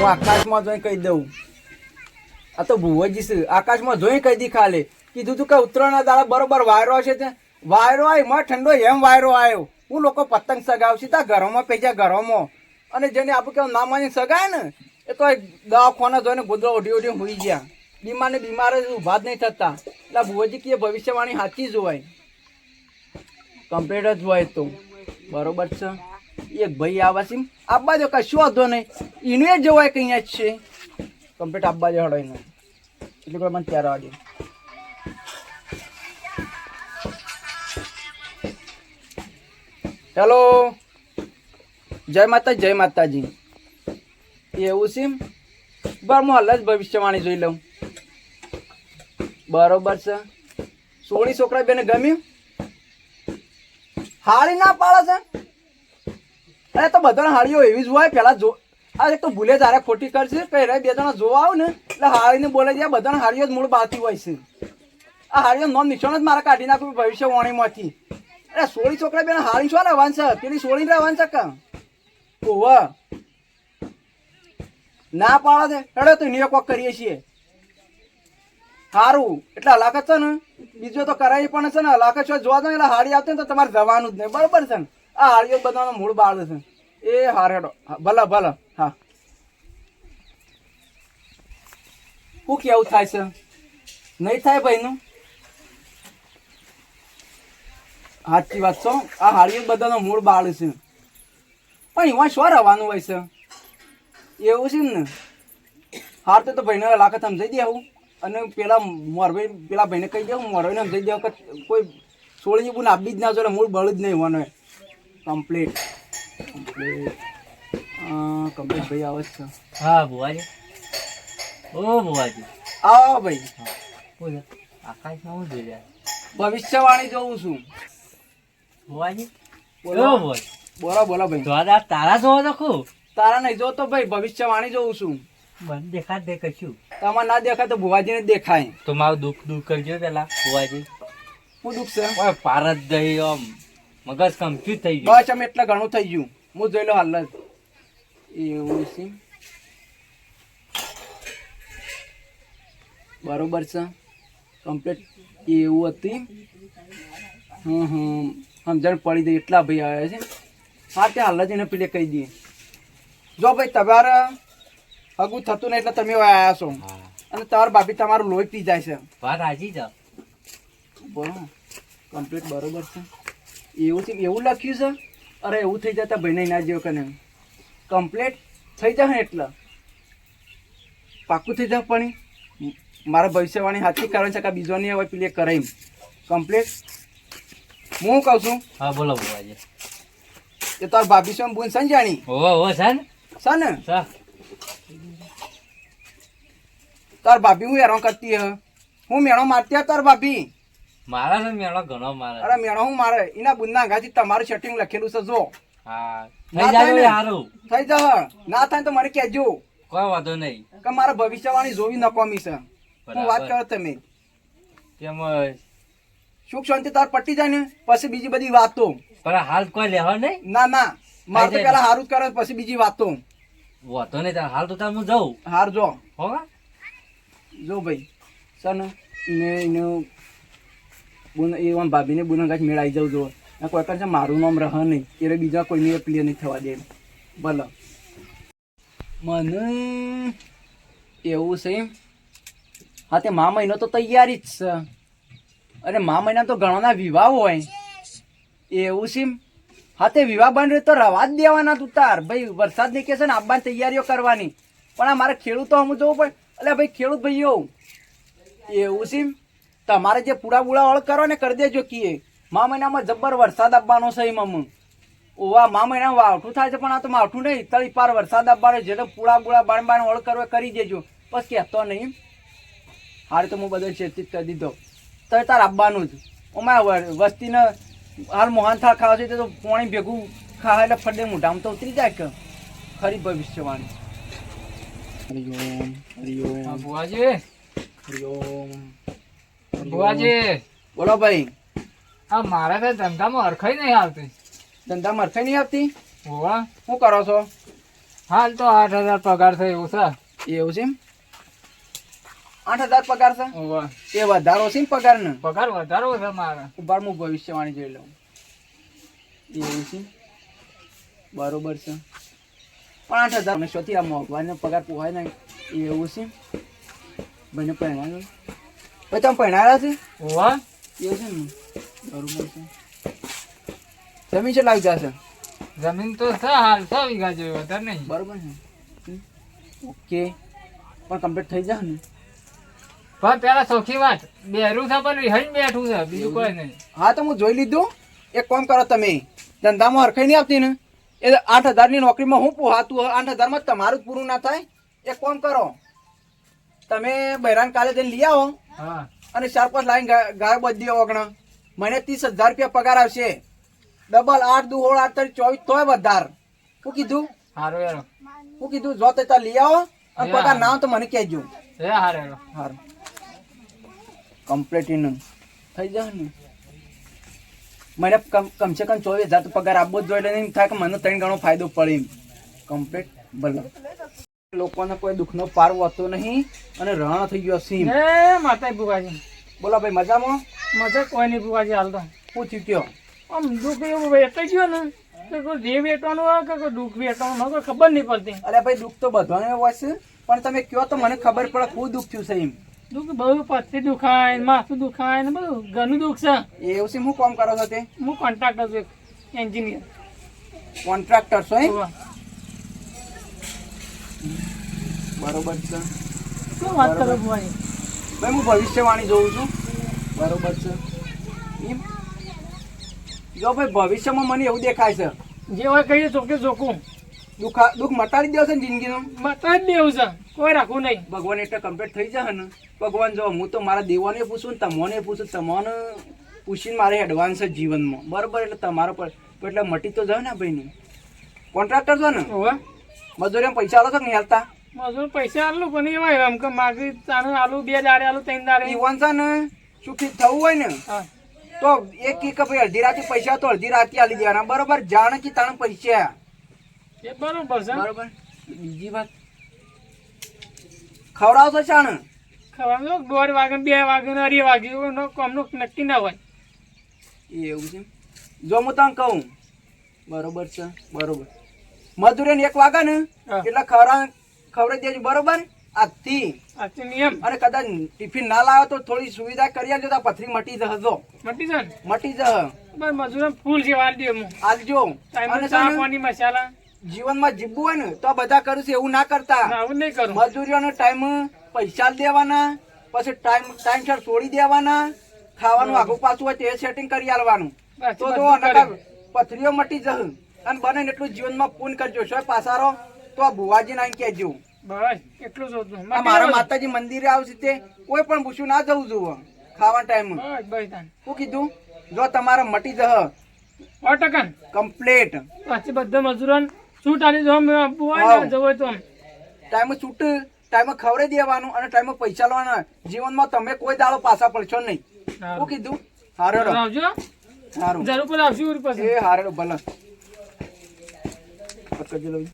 હું આકાશમાં જોઈ કહી દઉં. આ તો ભુવજી છે, આકાશમાં જોઈ કહી દી ખાલે. કીધું તું કે ઉત્તરાયણના દાડા બરોબર વાયરો છે તે વાયરો આવ્યો એમાં ઠંડો એમ વાયરો આવ્યો. હું લોકો પતંગ સગાવશે ત્યાં ઘરોમાં પૈસા ઘરોમાં, અને જેને આપણે કેવું ના માની સગાય ને એ તો દવાખાના જોઈને ગોદડો ઓઢી ઓઢી હોઈ ગયા. બીમાર ને બીમાર જ ઉભા જ નહીં થતા. એટલે ભુવજી કે ભવિષ્યવાણી સાચી જ હોય, કમ્પ્લીટ જ હોય. તો બરોબર છે. એક ભાઈ આવા છે આપવા દો, કશું વાંધો નહીં. એનું એ જવાય કે અહીંયા જ છે કમ્પ્લીટ આપવા દે હળાઈ નહીં એટલે કોઈ મને ત્યારે આવડે. હેલો, જય માતા જય માતાજી. એવું છે બરાબર, હું હાલ જ ભવિષ્યવાણી જોઈ લઉં. બરોબર છે. સોળી છોકરા બેને ગમ્યું? હાળી ના પાડે છે? અરે તો બધાને હાળીઓ એવી જ હોય. પેલા જો આ એક તો ભૂલે તારે ખોટી કરશે કઈ રહે, બે જણા જોવા આવ ને એટલે હાળીને બોલે છે બધાને હાળીઓ જ મૂળ બાતી હોય છે. આ હાળીઓ નોમ નિશાન જ મારે કાઢી નાખ્યું ભવિષ્યવાણીમાંથી. અરે સોળી છોકરા બેને હાળી શું રહેવાનું છે? પેલી સોળી રહેવાનું છે કે ઓવા ના પાડે છે? હેડો તો નિયો કોક કરીએ છીએ. સારું એટલે હલાકત છે ને બીજો તો કરાવી પણ છે ને હલાકત છો જોવા દો એટલે હાડી આવતી ને તો તમારે જવાનું જ નહીં. બરોબર છે ને? આ હાડીઓ બધાનો મૂળ બાળ છે. એ હાર હેડો ભલે ભલે. હા શું કેવું થાય છે? નહીં થાય ભાઈનું? સાચી વાત છો. આ હાડીઓ બધાનો મૂળ બાળ છે પણ એમાં શું રહેવાનું હોય છે? એવું છે ને? હાર તો ભાઈને હલાકત સમજાઈ દેવું અને પેલા મોરભાઈ પેલા ભાઈને કહી દેવું, મોરભાઈને સમજાઈ દેવું કે કોઈ સોળી બુન આપી જ ના જોઈએ, મૂળ બળ જ નહીં હોવાનું. કમ્પ્લીટ કમ્પ્લીટ કમ્પ્લીટ ભાઈ આવે છે. હા ભુવાજી. ઓ ભુવાજી આવો ભાઈ. આકાશમાં હું જોઈ રહ્યા ભવિષ્યવાણી જોઉં છું. ભુવાજી બોલો બોલો બોલો ભાઈ. જોવા તારા જોવા તો ખુબ તારા નહીં જોતો ભાઈ, ભવિષ્યવાણી જોઉં છું. મને દેખાત દે કશું. તમારે ના દેખાય તો ભુવાજીને દેખાય. તો મારું દુઃખ દૂર કરજો પેલા ભુવાજી. શું દુઃખ છે? પારત ગઈ આમ મગજ કન્ફ્યુઝ થઈ ગયું. બસ અમે એટલે ઘણું થઈ ગયું. હું જોઈ લો હાલ જ. એવું છે બરોબર છે. કમ્પ્લીટ એવું હતી. સમજણ પડી ગઈ. એટલા ભાઈ આવ્યા છે. હા તે હાલ જ એને પેલે કહી દઈએ. જો ભાઈ તમારે હગું થતું નહીં એટલે તમે આવ્યા છો અને તમારા ભાભી તમારું લોહી પી જાય છે. વાત રાજી જાઓ બરોબર કમ્પ્લીટ બરોબર છે. એવું છે એવું લખ્યું છે? અરે એવું થઈ જતા ભાઈ ના જેવું કે નહીં કમ્પ્લીટ થઈ જાય એટલે પાકું થઈ જાય. પણ મારા ભવિષ્યવાણી હાથી કરવાની છે કે બીજો નહીં હવે પેલી કરાવી કમ્પ્લીટ. હું કહું છું. હા બોલો ભુવાજી. એ તાર ભાભી શું બુન સંજાણી? ઓ છે ને તાર ભાભી હું હેરાન કરતી હ? હું મેણો મારતી હ તાર ભાભી? મારા છે મેળો ઘણો મારે. અરે મેણો હું મારે એના બુનના ઘાથી તમારું સેટિંગ લખેલું છે. જો હા થઈ જા. ના થાય તો મને કહેજો. કોઈ વાંધો નહીં કે મારા ભવિષ્યવાણી જોવી નકોમી છે. હું વાત કરો તમે તેમ સુખ શાંતિ તાર પટી જાય ને પછી બીજી બધી વાતો. પણ હાલ કોઈ લેવા નહીં? ના ના મારે તો પેલા હારું જ કરે પછી બીજી વાતો. વાતો નહીં હાલ તો તાર હું જાઉં. હાર જો હો જો ભાઈ સર ને એને બુન એ ભાભીને બુન ગાંઠ મેળાઈ જાઉં જો. કોઈ કરશે મારું નામ રહ નહીં એટલે બીજા કોઈને પ્લે નહીં થવા દે. ભલે મને એવું છે. હા તે મા મહિનો તો તૈયારી જ છે અને મા મહિના તો ઘણાના વિવાહ હોય. એવું છે? હા તે વિવાહ બંધ તો રવા જ દેવાના તું તાર ભાઈ. વરસાદની કે છે ને આવવાની તૈયારીઓ કરવાની. પણ આ મારે ખેડૂતો અમુક જવું પડે. એટલે ભાઈ ખેડૂત ભાઈઓ એવું છે તમારે જે પૂરા બુડા વળ કરો ને કરી દેજો. કીએ મા મહિનામાં જબ્બર વરસાદ આપવાનો છે એમાં. ઓવા મા મહિનામાં વાવઠું થાય છે પણ આ તો માવઠું નહીં તળી પાર વરસાદ આપવાનો. જેટલો પૂરા બુડા બાણ બાણ વળ કરો કરી દેજો. બસ કહેતો નહીં. હારે તો હું બધો ચેતિત કરી દીધો. તો તાર આપવાનું જ. અમારે વસ્તીને હાલ મોહનથાળ ખાવા છે તો પાણી ભેગું ખાવા એટલે ફડે મોઢામાં તો ઉતરી જાય કે ખરી ભવિષ્યવાણી. હરિઓમ હરિઓમ. ભુવાજી હરિઓમ ભુવાજી બોલો ભાઈ. હા મારા તો ધંધામાં હરખાઈ નહીં આવતી. ધંધામાં હરખાઈ નહીં આવતી? હોવા શું કરો છો? હાલ તો 8,000 પગાર થાય એવું છે. એવું છે એમ? 8,000 પગાર છે? ઓવા. એ વધારો છે ને પગાર ને? પગાર વધારો છે મારે. ઉભાર હું ભવિષ્યવાણી જોઈ લઉં. એવું છે? બરોબર છે. પણ 8,000 ને શોથી આ મોંઘવારીનો પગાર પોહાય નહીં. એવું છે? ભાઈને પહેણાવ્યો? ભાઈ તમે પહેણાવ્યા છે? ઓવા. એવું છે ને? બરોબર છે. જમીન છે લાવી જશે? જમીન તો છે હાલ 6 વીઘા જેવી, વધારે નહીં. બરોબર છે. ઓકે. પણ કમ્પ્લીટ થઈ જાય ને? પણ પેલા સૌથી વાત બેરું છે પણ હઈ બેઠું છે, બીજું કોઈ નહીં. હા તો હું જોઈ લીધું. એક કામ કરો તમે, ધંધામાં હરખાઈ નહીં આવતી ને એ 8,000 ની નોકરીમાં હું પોહાતું 8,000 માં તમારું જ પૂરું ના થાય. એક કામ કરો, તમે બહેરાન કાલે જઈને લઈ આવો હા અને 4-5 લાઈન ગાય બધી ઓગણ મને 30,000 રૂપિયા પગાર આવશે. ડબલ 8 દુ 16 8 તારી 24 તોય વધાર. શું કીધું? હારું હેરો. શું કીધું? જો તે લઈ આવો અને પગાર ના આવે તો મને કહેજો. એ હારું હેરો. હારું કમ્પ્લીટ ઇન થઈ જાય ને. મને કમસે કમ 24,000 તો પગાર આપવો જ જોઈએ. નહીં થાય કે મને 3 ગણો ફાયદો પડે એમ. કમ્પ્લીટ ભલે. લોકોને કોઈ દુઃખનો પાર હોતો નહીં અને રણ થઈ ગયો સીમ. એ માતા ભુવાજી. બોલો ભાઈ મજામાં? મજા કોઈ નહીં ભુવાજી હાલ તો. શું થયું કયો? આમ દુઃખ એવું વેચાઈ ગયો ને કે કોઈ દેહ વેચવાનું હોય કે કોઈ દુઃખ વેચવાનું હોય કોઈ ખબર નહીં પડતી. અરે ભાઈ દુઃખ તો બધાને હોય છે પણ તમે કયો તો મને ખબર પડે શું દુઃખ થયું છે એમ. દુઃખ બહુ પથરી દુખાય ને માથું દુખાય ને બધું ઘણું દુઃખ છે. એવું છે? શું કામ કરો છો તે? હું કોન્ટ્રાક્ટર છું, એન્જિનિયર. કોન્ટ્રાક્ટર છો એમ? બરોબર છે. શું વાત કરો ભુવાજી? ભાઈ હું ભવિષ્યવાણી જોઉં છું. બરોબર છે એમ? જો ભાઈ ભવિષ્યમાં મને એવું દેખાય છે જે હોય કહીએ ચોકે ચોખ્ખું દુઃખ મટાડી દેવો છે ને જિંદગીનું. મત જ દેવું છે, કોઈ રાખવું નહીં. ભગવાન એટલે કમ્પ્લીટ થઈ જાય ને. ભગવાન જો હું તો મારા દેવાને પૂછું ને તમને પૂછું, તમને પૂછીને મારે એડવાન્સ જ જીવનમાં. બરોબર એટલે તમારો પર તો એટલે મટી તો જાય ને ભાઈ ને. કોન્ટ્રાક્ટર છો ને? હોવે. મજૂરી પૈસા આલો છો કે નહીં હાલતા? મજૂર પૈસા આલું પણ એવા એમ કે માગી તાને આલુ 2 દાડે આલુ 3 દાડે. ઈવન છે ને સુખી થવું હોય ને હા તો એક કે ભાઈ અડધી રાતે પૈસા તો અડધી રાતે આલી દેવાના. બરોબર જાણે કે તાણે પૈસા. એ બરોબર છે. બરોબર. બીજી વાત ખવડાવશો ચાણ? ખવાનું 1:30 વાગે 2 વાગે ને 2:30 વાગે એનો કામનું નક્કી ના હોય. એવું છે? જો હું તને કહું બરોબર છે. બરોબર મજૂરી 1 વાગે ને હા. એટલે ખવડાવી દેજો. બરોબર આજથી. આથી નિયમ અને કદાચ ટિફિન ના લાવો તો થોડી સુવિધા કરી આલજો તો આ પથરી મટી જશે. મટી જાય ને મટી જશે. બસ મજૂર ફૂલ છે વાર દે હું આલજો. ટાઈમ અને ચા છે ને, પાણી મસાલા જીવનમાં જીવવું હોય ને તો બધા કરું છે એવું ના કરતા. ના, આવું નહીં કરું. મજૂરીઓનો ટાઈમ પૈસા દેવાના, પછી ટાઈમસર છોડી દેવાના, ખાવાનું આગું પાછું હોય તે સેટિંગ કરી આલવાનું. બસ, તો બધું જો નકર કર્યું. પથરીઓ મટી જશે. અને બને ને એટલું જીવનમાં પૂન કરજો. શોય પાસારો તો આ ભુવાજી નાઈ કહેજો. બસ એટલું જ હતું. આ મારા માતાજી મંદિરે આવશે તે કોઈ પણ પૂછ્યું ના જવું જોવે ખાવા ટાઈમ. બસ બસ તાન શું કીધું? જો તમારે મટી જશે 100% કમ્પ્લેટ. પાછી બધા મજૂરોને છૂટ આલી જો હોય ને જવું હોય તો આમ. ટાઈમે છૂટ ટાઈમે ખવડાવી દેવાનું અને ટાઈમે પૈસા લેવાના. જીવનમાં તમે કોઈ દાડો પાછા પડશો નહીં. સારું. શું કીધું? હારો આવજો સારું. જરૂર પર આવશું પછી. એ હારો ભલે. પકડજો લઉં.